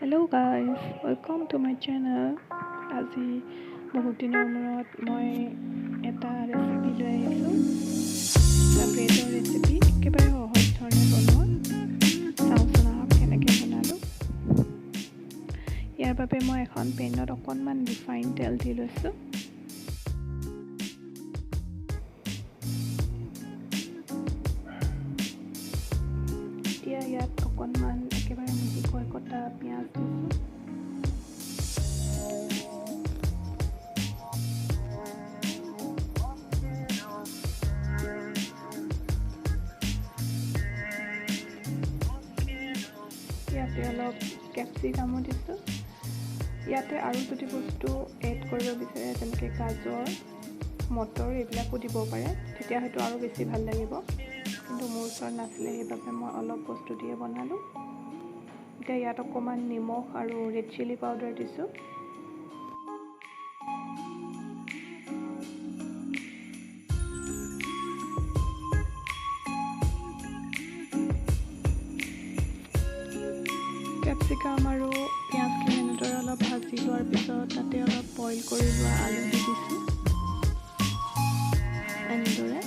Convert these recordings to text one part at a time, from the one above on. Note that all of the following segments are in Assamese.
Hello guys, welcome to my channel. আজি বহুত দিনৰ মূৰত মই এটা ৰেচিপি লৈ আহিছোঁ। ব্ৰেডৰ ৰেচিপি একেবাৰে সহজ ধৰণে বনোৱা। চাওঁচোন আহক কেনেকৈ বনালোঁ। ইয়াৰ বাবে মই এখন পেনত অকণমান ৰিফাইন তেল দি লৈছোঁ। এতিয়া ইয়াত অকণমান একেবাৰে মিহিকৈ কটা পিঁয়াজ দিছোঁ। ইয়াতে অলপ কেপচিকামো দিছোঁ। ইয়াতে আৰু যদি বস্তু এড কৰিব বিচাৰে যেনেকৈ গাজৰ, মটৰ এইবিলাকো দিব পাৰে, তেতিয়া হয়তো আৰু বেছি ভাল লাগিব। কিন্তু মোৰ ওচৰত নাছিলে, সেইবাবে মই অলপ বস্তু দিয়ে বনালোঁ। এতিয়া ইয়াত অকণমান নিমখ আৰু ৰেড চিলি পাউডাৰ দিছোঁ। কেপচিকাম আৰু পিঁয়াজখিনি এনেদৰে অলপ ভাজি লোৱাৰ পিছত তাতে অলপ বইল কৰি লোৱা আলু দি দিছোঁ। এনেদৰে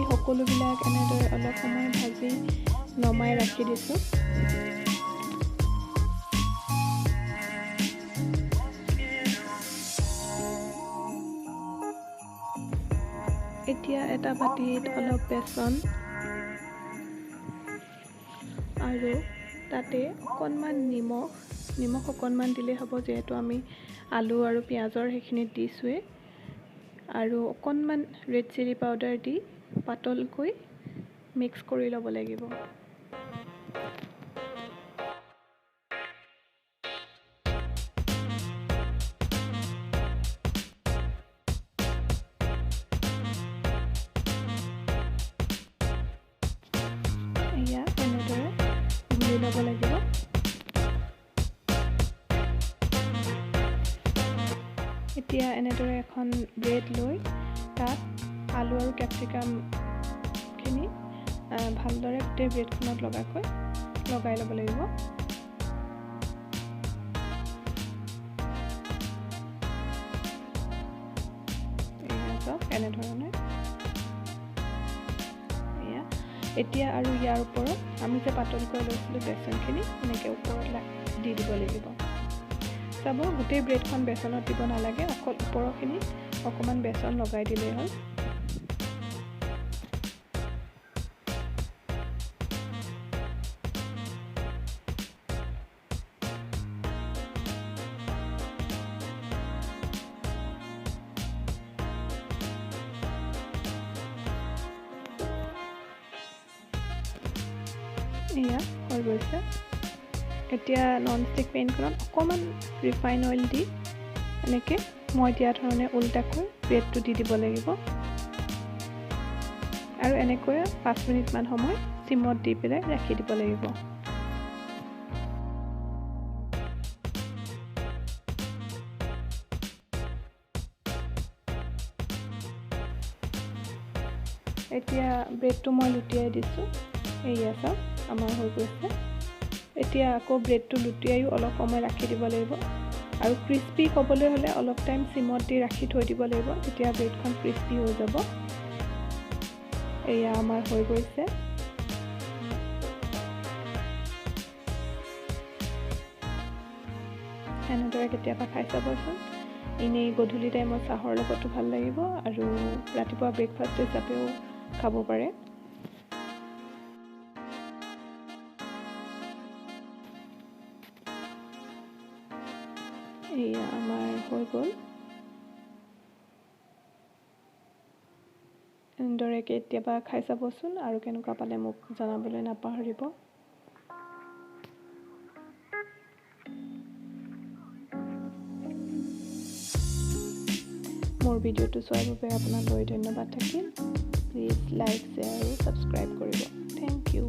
সকলোবিলাক এনেদৰে অলপ সময় ভাজি নমাই ৰাখি দিছোঁ। এতিয়া এটা বাটিত অলপ বেচন আৰু তাতে অকণমান নিমখ অকণমান দিলেই হ'ব, যিহেতু আমি আলু আৰু পিঁয়াজৰ সেইখিনিত দিছোঁৱেই। আৰু অকণমান ৰেড চিলি পাউডাৰ দি পাতলকৈ মিক্স কৰি ল'ব লাগিব। এয়া এনেদৰে গুলি ল'ব লাগিব। এতিয়া এনেদৰে এখন ব্ৰেড লৈ তাত আলু আৰু কেপচিকামখিনি ভালদৰে গোটেই ব্ৰেডখনত লগাই ল'ব লাগিব। এয়া চাওক এনেধৰণে। এতিয়া আৰু ইয়াৰ ওপৰত আমি যে পাতলকৈ লৈছিলোঁ বেচনখিনি এনেকৈ ওপৰত দি দিব লাগিব। চাব, গোটেই ব্ৰেডখন বেচনত দিব নালাগে, অকল ওপৰৰখিনি অকণমান বেচন লগাই দিলেই হ'ল। এয়া হৈ গৈছে। এতিয়া ননষ্টিক পেনখনত অকণমান ৰিফাইন অইল দি এনেকৈ মই দিয়া ধৰণে উল্টাকৈ ব্ৰেডটো দি দিব লাগিব। আৰু এনেকৈ 5 মিনিটমান সময় চিমত দি পেলাই ৰাখি দিব লাগিব। এতিয়া ব্ৰেডটো মই লুটিয়াই দিছোঁ। এয়া চাওক আমাৰ হৈ গৈছে। এতিয়া আকৌ ব্ৰেডটো লুটিয়াইও অলপ সময় ৰাখি দিব লাগিব। আৰু ক্ৰিস্পি হ'বলৈ হ'লে অলপ টাইম চিমত দি ৰাখি থৈ দিব লাগিব, তেতিয়া ব্ৰেডখন ক্ৰিস্পি হৈ যাব। এয়া আমাৰ হৈ গৈছে। এনেদৰে কেতিয়াবা খাই চাবচোন। এনেই গধূলি টাইমত চাহৰ লগতো ভাল লাগিব, আৰু ৰাতিপুৱা ব্ৰেকফাষ্ট হিচাপেও খাব পাৰে। এয়া আমাৰ হৈ গ'ল। এনেদৰে কেতিয়াবা খাই চাবচোন, আৰু কেনেকুৱা পালে মোক জনাবলৈ নাপাহৰিব। মোৰ ভিডিঅ'টো চোৱাৰ বাবে আপোনালৈ ধন্যবাদ থাকিল। প্লিজ লাইক, শ্বেয়াৰ আৰু ছাবস্ক্ৰাইব কৰিব। Thank U.